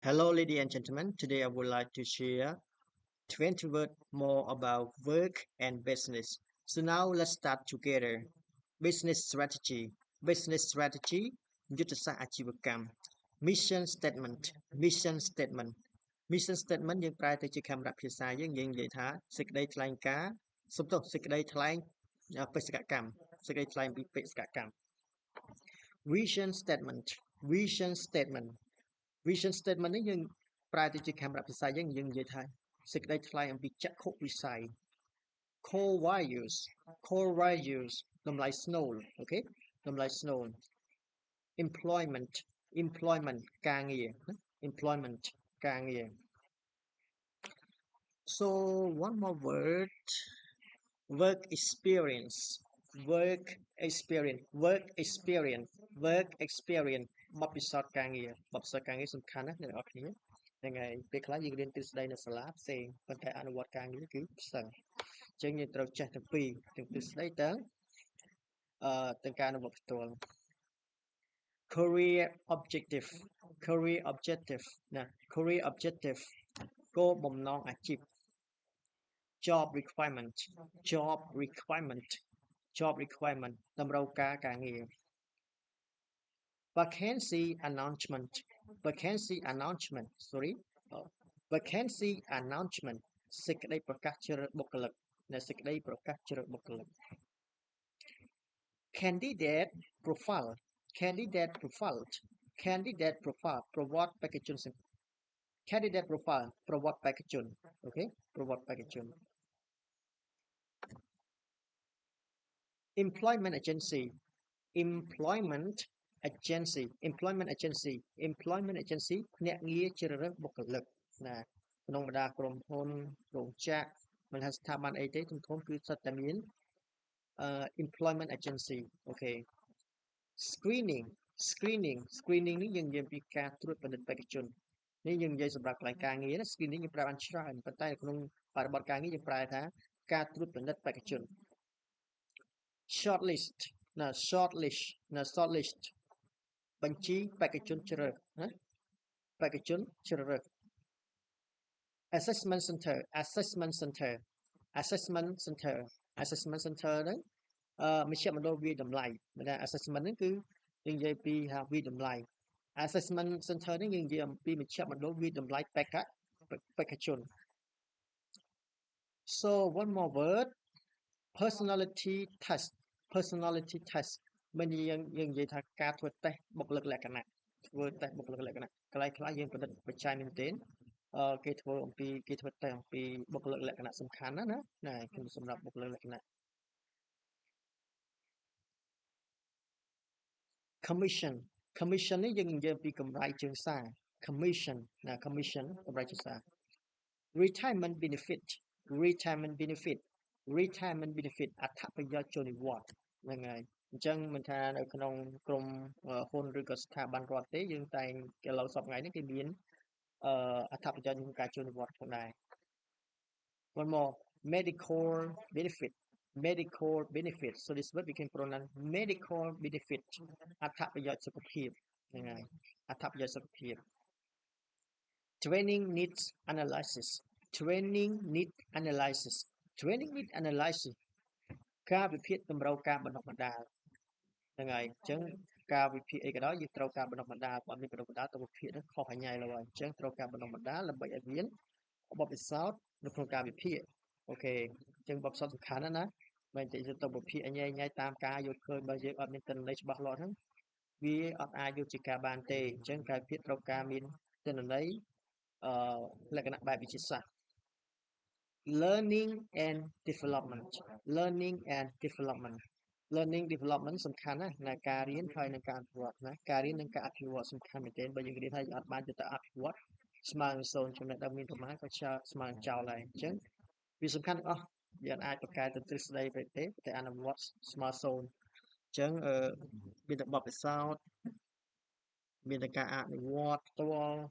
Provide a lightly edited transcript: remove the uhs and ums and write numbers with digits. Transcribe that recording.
Hello, ladies and gentlemen. Today I would like to share 20 words more about work and business. So now let's start together. Business strategy. Business strategy យុទ្ធសាស្ត្រអាជីវកម្ម Mission statement. Mission statement. Mission statement យើងប្រែទៅជាខេមរៈភាសាយើងនិយាយថាសេចក្តីថ្លែងការណ៍សំទោសសេចក្តីថ្លែងបេសកកម្មសេចក្តីថ្លែងពីបេសកកម្ម Vision statement. Vision statement. Vision statement នេះយើងប្រែទៅជាខេមរៈភាសាយើងនិយាយថាសេចក្តីថ្លែងអំពីចក្ខុវិស័យ core values core values តម្លៃស្នូលអូខេតម្លៃស្នូល employment employment ការងារ employment ការងារ so one more word work experience work experience work experience work experience បទពិសោធន៍ការងារបទពិសោធន៍ការងារសំខាន់ណាស់អ្នកនរគ្នាហ្នឹងហើយពេលខ្លះយើងរៀនទ្រឹស្ដីនៅសាលាផ្សេងប៉ុន្តែអនុវត្តការងារគឺផ្សេងអញ្ចឹងយើងត្រូវចេះទាំងពីរទាំងទ្រឹស្ដីទាំងការអនុវត្តផ្ទាល់ career objective career objective ណា career objective គោលបំណងអាជីព job requirement job requirement job requirement តម្រូវការការងារ vacancy announcement vacancy announcement sorry vacancy announcement សេចក្តីប្រកាសជ្រើសបុគ្គលិកនៃសេចក្តីប្រកាសជ្រើសបុគ្គលិក candidate profile candidate profile candidate profile ប្រវត្តិបេក្ខជន candidate profile ប្រវត្តិបេក្ខជនអូខេប្រវត្តិបេក្ខជន employment agency employment agency employment agency employment agency ភ្នាក់ងារជ្រើសរើសបុគ្គលិកណាក្នុងបណ្ដាក្រុមហ៊ុនរោងចក្រមិនថាស្ថាប័នអីទេធំៗគឺសុទ្ធតែមានemployment agency អូខេ screening screening screening នេះយើងនិយាយពីការត្រួតពិនិត្យបេក្ខជននេះយើងនិយាយសម្រាប់កន្លែងការងារណា screening យើងប្រើបានច្រើនប៉ុន្តែក្នុងបរិបទការងារយើងប្រើថាការត្រួតពិនិត្យបេក្ខជន shortlist ណា shortlist ណា shortlist បញ្ជីបេក្ខជនជ្រើសណាបេក្ខជនជ្រើសរើស assessment center assessment center assessment center assessment center ហ្នឹងមជ្ឈមណ្ឌលវិយតម្លៃមិនថា assessment ហ្នឹងគឺយើងនិយាយពីវិយតម្លៃ assessment center នេះយើងនិយាយអំពីមជ្ឈមណ្ឌលវិយតម្លៃបេក្ខជន so one more word personality test personality test មិនយើងនិយាយថាការធ្វើតេស្តបុគ្គលិកលក្ខណៈធ្វើតេស្តបុគ្គលិកលក្ខណៈកន្លែងខ្លះយើងផលិតបច្ច័យមែនទែនគេធ្វើតេស្តអំពីបុគ្គលិកលក្ខណៈសំខាន់ណាគឺសម្រាប់បុគ្គលិកលក្ខណៈ commission commission នេះយើងនិយាយពីកម្រៃជើងសារ commission ណា commission កម្រៃជើងសារ retirement benefit retirement benefit retirement benefit អត្ថប្រយោជន៍ចូលនិវត្តន៍ហ្នឹងហើយអញ្ចឹងមិនថានៅក្នុងក្រុមហ៊ុនឬក៏ស្ថាប័នរដ្ឋទេយើងតែងឥឡូវសប្តាហ៍ថ្ងៃនេះគេមានអត្ថប្រយោជន៍ក្នុងការចូលនិវត្តន៍ផងដែរ one more medical benefit medical benefit so this word we can pronounce medical benefit អត្ថប្រយោជន៍សុខភាពហ្នឹងហើយអត្ថប្រយោជន៍សុខភាព training needs analysis training need analysis training need analysis ការវិភាគតម្រូវការបណ្ដុះបណ្ដាលហ្នឹងហើយអញ្ចឹងការវិភាគអីក៏ដោយយើងត្រូវការបណ្ដុះបណ្ដាលបើមានបណ្ដុះបណ្ដាលទៅវិភាគហ្នឹងខុសហើយញ៉ៃឡើយអញ្ចឹងត្រូវការបណ្ដុះបណ្ដាលដើម្បីឲ្យមានបទពិសោធន៍នៅក្នុងការវិភាគអូខេអញ្ចឹងបទពិសោធន៍សំខាន់ណាមិនតែទៅវិភាគញ៉ៃតាមការយល់ឃើញបើយើងអត់មានទិន្នន័យច្បាស់លាស់ហ្នឹងវាអត់អាចយកជាការបានទេអញ្ចឹងការវិភាគត្រូវការមានទិន្នន័យលក្ខណៈបែបវិទ្យាសាស្ត្រ learning and development learning and development learning development សំខាន់ណាស់នៃការរៀនហើយនិងការអភិវឌ្ឍណាការរៀននិងការអភិវឌ្ឍសំខាន់មែនទែនបើយើងរៀនហើយយើងអត់បានទៅអភិវឌ្ឍស្មើនឹង0ចំណុចដែលមានប្រមាណក៏ស្មើនឹងចោលដែរអញ្ចឹងវាសំខាន់ទាំងអស់យើងអាចប្រកែទៅទ្រឹស្ដីទេតែអនុវត្តស្មើ0អញ្ចឹងមានតែបទពិសោធន៍មានតែការអនុវត្តផ្ទាល់